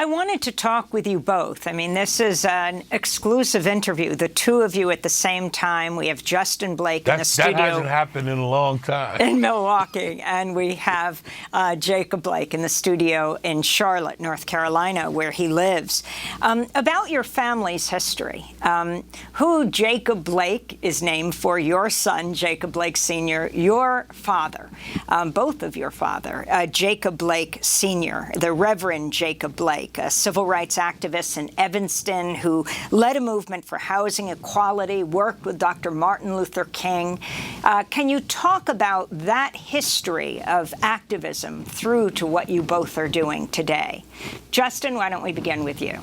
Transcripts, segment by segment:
I wanted to talk with you both. I mean, this is an exclusive interview, the two of you at the same time. We have Justin Blake in the studio. That hasn't happened in a long time. In Milwaukee. And we have Jacob Blake in the studio in Charlotte, North Carolina, where he lives. About your family's history, who Jacob Blake is named for, your son, Jacob Blake Sr., your father, both of your father, Jacob Blake Sr., the Reverend Jacob Blake, a civil rights activist in Evanston who led a movement for housing equality, worked with Dr. Martin Luther King. Can you talk about that history of activism through to what you both are doing today? Justin, why don't we begin with you?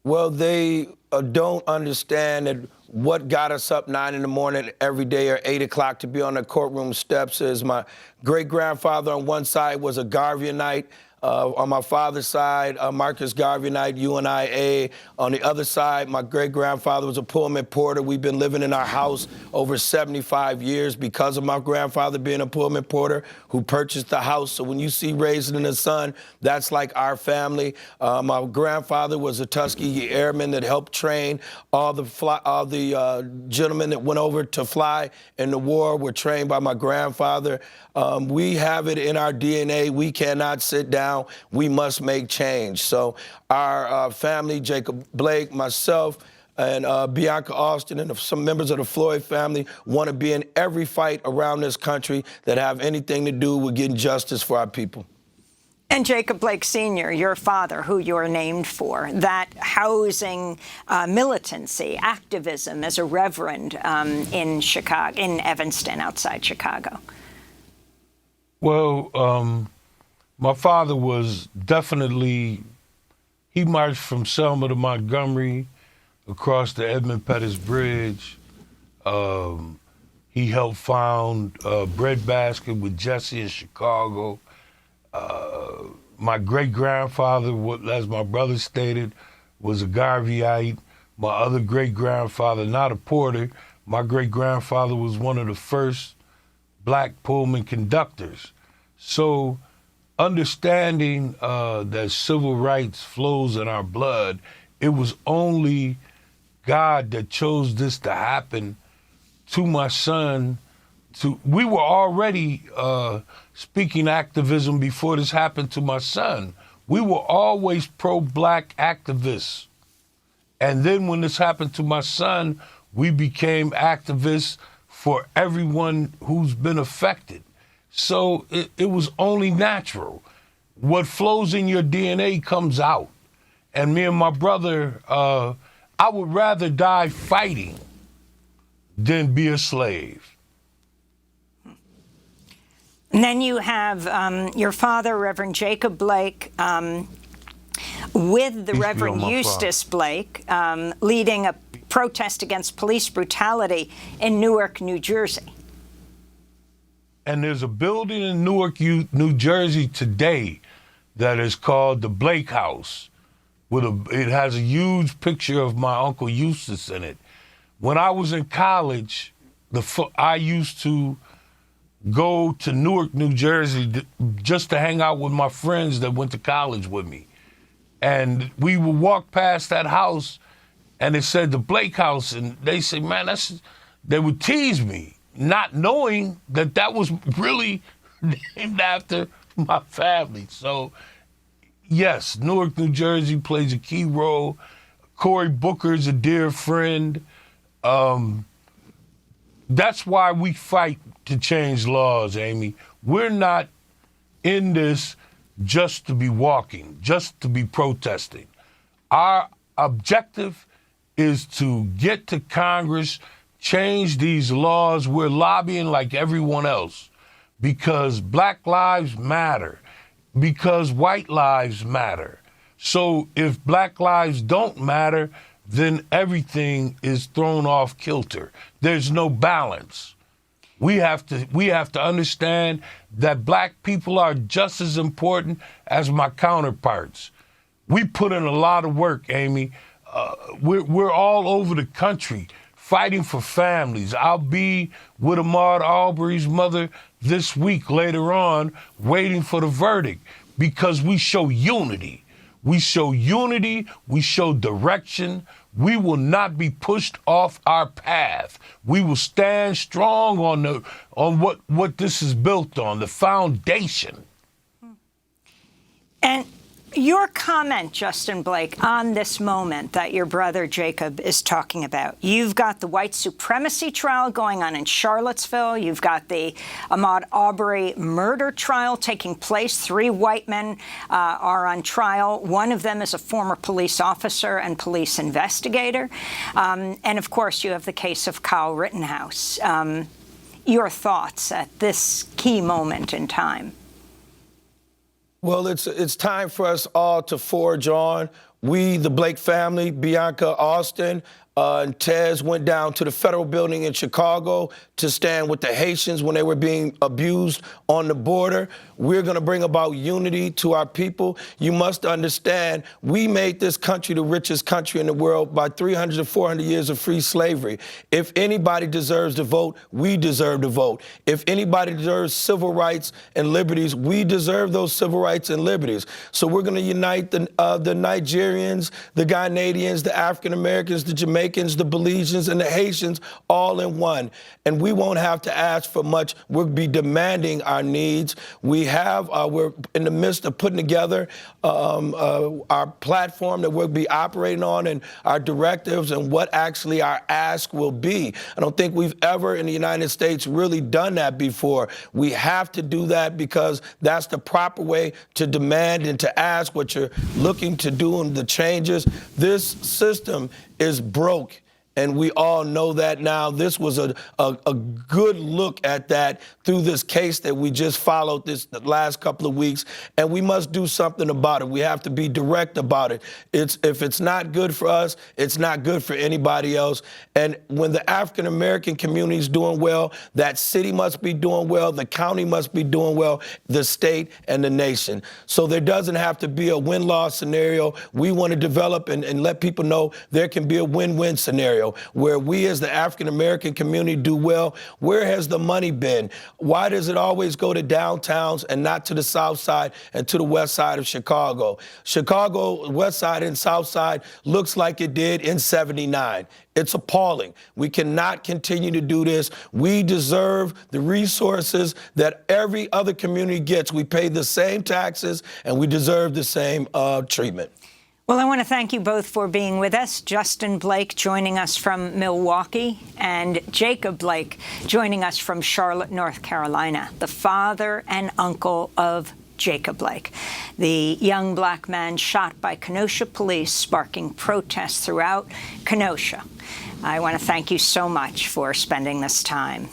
Well, they don't understand that what got us up 9 in the morning every day or 8 o'clock to be on the courtroom steps is my great-grandfather on one side was a Garveyite. On my father's side, Marcus Garveyite, UNIA. On the other side, my great-grandfather was a Pullman porter. We've been living in our house over 75 years because of my grandfather being a Pullman porter who purchased the house. So when you see Raising the Sun, that's like our family. My grandfather was a Tuskegee Airman that helped train all the gentlemen that went over to fly in the war were trained by my grandfather. We have it in our DNA. We cannot sit down. We must make change. So our family, Jacob Blake, myself, and Bianca Austin and some members of the Floyd family want to be in every fight around this country that have anything to do with getting justice for our people. And Jacob Blake Sr., your father, who you're named for, that housing militancy, activism as a reverend in Chicago, in Evanston, outside Chicago. Well, my father was definitely, he marched from Selma to Montgomery, across the Edmund Pettus Bridge. He helped found Breadbasket with Jesse in Chicago. My great-grandfather, as my brother stated, was a Garveyite. My other great-grandfather, not a porter, my great-grandfather was one of the first black Pullman conductors. So understanding that civil rights flows in our blood, it was only God that chose this to happen to my son. We were already speaking activism before this happened to my son. We were always pro-black activists. And then when this happened to my son, we became activists for everyone who's been affected. So it was only natural. What flows in your DNA comes out. And me and my brother, I would rather die fighting than be a slave. And then you have your father, Reverend Jacob Blake, with the Reverend Eustace Blake, leading a protest against police brutality in Newark, New Jersey. And there's a building in Newark, New Jersey today that is called the Blake House. It has a huge picture of my Uncle Eustace in it. When I was in college, I used to go to Newark, New Jersey just to hang out with my friends that went to college with me. And we would walk past that house and it said the Blake House, and they said, man, they would tease me, not knowing that that was really named after my family. So, yes, Newark, New Jersey plays a key role. Cory Booker's a dear friend. That's why we fight to change laws, Amy. We're not in this just to be walking, just to be protesting. Our objective is to get to Congress, change these laws. We're lobbying like everyone else because Black lives matter, because white lives matter. So if Black lives don't matter, then everything is thrown off kilter. There's no balance. We have to understand that Black people are just as important as my counterparts. We put in a lot of work, Amy. We're all over the country fighting for families. I'll be with Ahmaud Arbery's mother this week later on, waiting for the verdict. because we show unity. We show unity, we show direction. We will not be pushed off our path. We will stand strong on what this is built on, the foundation. And your comment, Justin Blake, on this moment that your brother Jacob is talking about. You've got the white supremacy trial going on in Charlottesville. You've got the Ahmaud Arbery murder trial taking place. 3 white men are on trial. One of them is a former police officer and police investigator. And, of course, you have the case of Kyle Rittenhouse. Your thoughts at this key moment in time? Well, it's time for us all to forge on. We, the Blake family, Bianca, Austin, and Tez went down to the federal building in Chicago to stand with the Haitians when they were being abused on the border. We're going to bring about unity to our people. You must understand, we made this country the richest country in the world by 300 to 400 years of free slavery. If anybody deserves to vote, we deserve to vote. If anybody deserves civil rights and liberties, we deserve those civil rights and liberties. So we're going to unite the Nigerians, the Ghanaians, the African Americans, the Jamaicans, the Belizeans, and the Haitians all in one. And we won't have to ask for much. We'll be demanding our needs. We're in the midst of putting together our platform that we'll be operating on and our directives and what actually our ask will be. I don't think we've ever in the United States really done that before. We have to do that because that's the proper way to demand and to ask what you're looking to do and the changes. This system is broke. And we all know that now. This was a good look at that through this case that we just followed the last couple of weeks. And we must do something about it. We have to be direct about it. If it's not good for us, it's not good for anybody else. And when the African American community is doing well, that city must be doing well, the county must be doing well, the state and the nation. So there doesn't have to be a win-loss scenario. We want to develop and let people know there can be a win-win scenario where we as the African American community do well. Where has the money been? Why does it always go to downtowns and not to the south side and to the west side of Chicago? Chicago, west side and south side looks like it did in '79. It's appalling. We cannot continue to do this. We deserve the resources that every other community gets. We pay the same taxes and we deserve the same treatment. Well, I want to thank you both for being with us. Justin Blake joining us from Milwaukee and Jacob Blake joining us from Charlotte, North Carolina, the father and uncle of Jacob Blake, the young black man shot by Kenosha police, sparking protests throughout Kenosha. I want to thank you so much for spending this time.